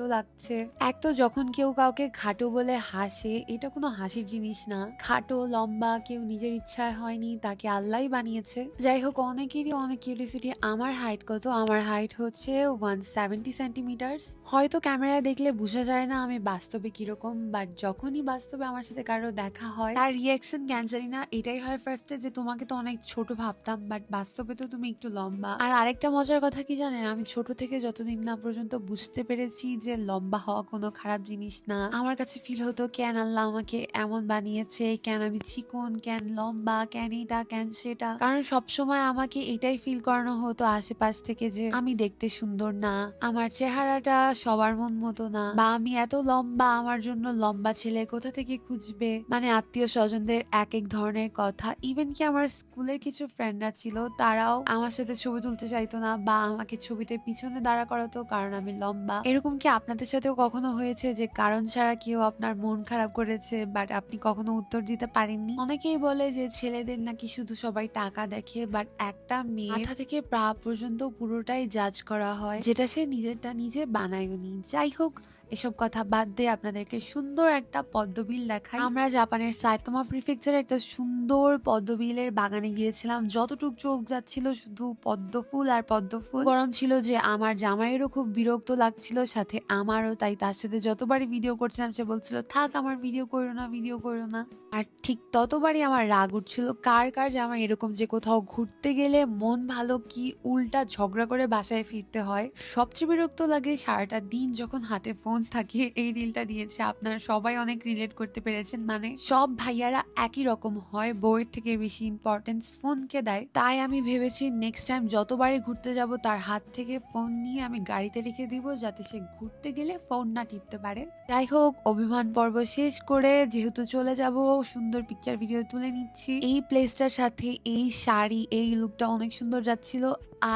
খাটো লাগছে। এক তো যখন কেউ কাউকে খাটো বলে হাসে, এটা কোনো হাসির জিনিস না। খাটো লম্বা কেউ নিজের ইচ্ছায় হয়নি, তাকে আল্লাহই বানিয়েছে। যাই হোক, অনেকেরই অনেক কিউরিওসিটি। আমার হাইট কত? আমার হাইট হচ্ছে 170 সেন্টিমিটার। হয়তো ক্যামেরায় দেখলে বোঝা যায় না আমি বাস্তবে কিরকম, বাট যখনই বাস্তবে আমার সাথে কারো দেখা হয় তার রিয়াকশন কেন জানি না এটাই হয় ফার্স্টে যে তোমাকে তো অনেক ছোট ভাবতাম, বাট বাস্তবে তো তুমি একটু লম্বা। আর আরেকটা মজার কথা কি জানেন, আমি ছোট থেকে যতদিন না পর্যন্ত বুঝতে পেরেছি যে লম্বা হওয়া কোনো খারাপ জিনিস না, আমার কাছে ফিল হতো কেন আল্লাহ আমাকে এমন বানিয়েছে, কেন আমি চিকন, কেন লম্বা, কেন এটা কেন সেটা। কারণ সবসময় আমাকে এটাই ফিল করানো হতো আশেপাশ থেকে যে আমি দেখতে সুন্দর না, আমার চেহারাটা সবার মন মতো না, বা আমি এত লম্বা, আমার জন্য লম্বা ছেলে কোথা থেকে খুঁজবে। মানে আত্মীয় স্বজনদের এক এক ধরনের কথা। ইভেন কি আমার স্কুলের কিছু ফ্রেন্ডরা ছিল, তারাও আমার সাথে ছবি তুলতে চাইতো না বা আমাকে ছবিতে পিছনে দাঁড়া করাতো কারণ আমি লম্বা। এরকম কি আপনাদের সাথেও কখনো হয়েছে যে কারণ ছাড়া কেউ আপনার মন খারাপ করেছে বাট আপনি কখনো উত্তর দিতে পারেননি? অনেকেই বলে যে ছেলেদের নাকি শুধু সবাই টাকা দেখে, বাট একটা মেয়ে মাথা থেকে পা পর্যন্ত পুরোটাই জাজ করা হয়, যেটা সে নিজেরটা নিজে বানায়নি। যাই হোক, এসব কথা বাদ দিয়ে আপনাদেরকে সুন্দর একটা পদ্মবিল দেখাই। আমরা জাপানের সাইতামা প্রিফেকচারে একটা সুন্দর পদ্মবিলের বাগানে গিয়েছিলাম। যতটুক চোখ যাচ্ছিল শুধু পদ্ম ফুল আর পদ্ম ফুল। গরম ছিল যে আমার জামাইয়েরও খুব বিরক্ত লাগছিল, সাথে আমারও। তাই তার সাথে যতবারই ভিডিও করছিলাম সে বলছিল থাক আমার ভিডিও করো না, ভিডিও করো না। আর ঠিক ততবারই আমার রাগ উঠছিল, কার কার জামাই এরকম যে কোথাও ঘুরতে গেলে মন ভালো কি উল্টা ঝগড়া করে বাসায় ফিরতে হয়। সবচেয়ে বিরক্ত লাগে সারাটা দিন যখন হাতে ফোন থাকে। এই রিলটা দিয়েছে, আপনারা সবাই অনেক রিলেট করতে পেরেছেন। মানে সব ভাইয়ারা একই রকম হয়, বউয়ের থেকে বেশি ইম্পর্টেন্স ফোনকে দেয়। তাই আমি ভেবেছি নেক্সট টাইম যতবারই ঘুরতে যাব তার হাত থেকে ফোন নিয়ে আমি গাড়িতে রেখে দিব, যাতে সে ঘুরতে গেলে ফোন না টিপতে পারে। যাই হোক, অভিমান পর্ব শেষ করে যেহেতু চলে যাব, সুন্দর পিকচার ভিডিও তুলে নিচ্ছি। এই প্লেসটার সাথে এই শাড়ি, এই লুকটা অনেক সুন্দর যাচ্ছিল।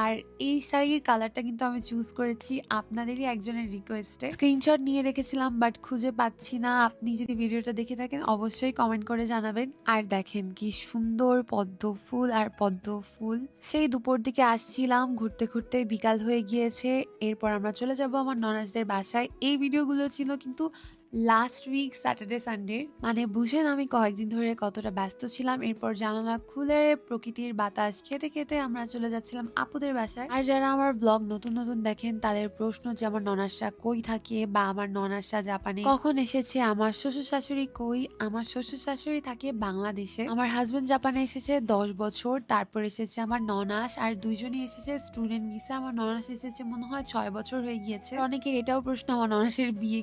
আর এই শাড়ির কালারটা কিন্তু আমি চুজ করেছি আপনাদেরই একজনের রিকোয়েস্টে। স্ক্রিনশট নিয়ে রেখেছিলাম বাট খুঁজে পাচ্ছি না। আপনি যদি ভিডিওটা দেখে থাকেন অবশ্যই কমেন্ট করে জানাবেন। আর দেখেন কি সুন্দর পদ্ম ফুল আর পদ্ম ফুল। সেই দুপুর দিকে আসছিলাম, ঘুরতে ঘুরতে বিকাল হয়ে গিয়েছে। এরপর আমরা চলে যাব আমার ননাসদের বাসায়। এই ভিডিওগুলো ছিল কিন্তু লাস্ট উইক স্যাটারডে সানডে। মানে বুঝেন আমি কয়েকদিন ধরে কতটা ব্যস্ত ছিলাম। এরপর জানালা খুলে প্রকৃতির বাতাস খেতে খেতে আমরা চলে যাচ্ছিলাম আপুদের বাসায়। আর যারা আমার ব্লগ নতুন নতুন দেখেন তাদের প্রশ্ন যে আমার ননাসরা কই থাকে বা আমার ননাসরা জাপানে কখন এসেছে, আমার শ্বশুর শাশুড়ি কই। আমার শ্বশুর শাশুড়ি থাকে বাংলাদেশে, আমার হাজবেন্ড জাপানে এসেছে 10 বছর, তারপর এসেছে আমার ননাস, আর দুইজনই এসেছে স্টুডেন্ট ভিসা। আমার ননাস এসেছে মনে হয় 6 বছর হয়ে গিয়েছে। অনেকের এটাও প্রশ্ন আমার ননাসের বিয়ে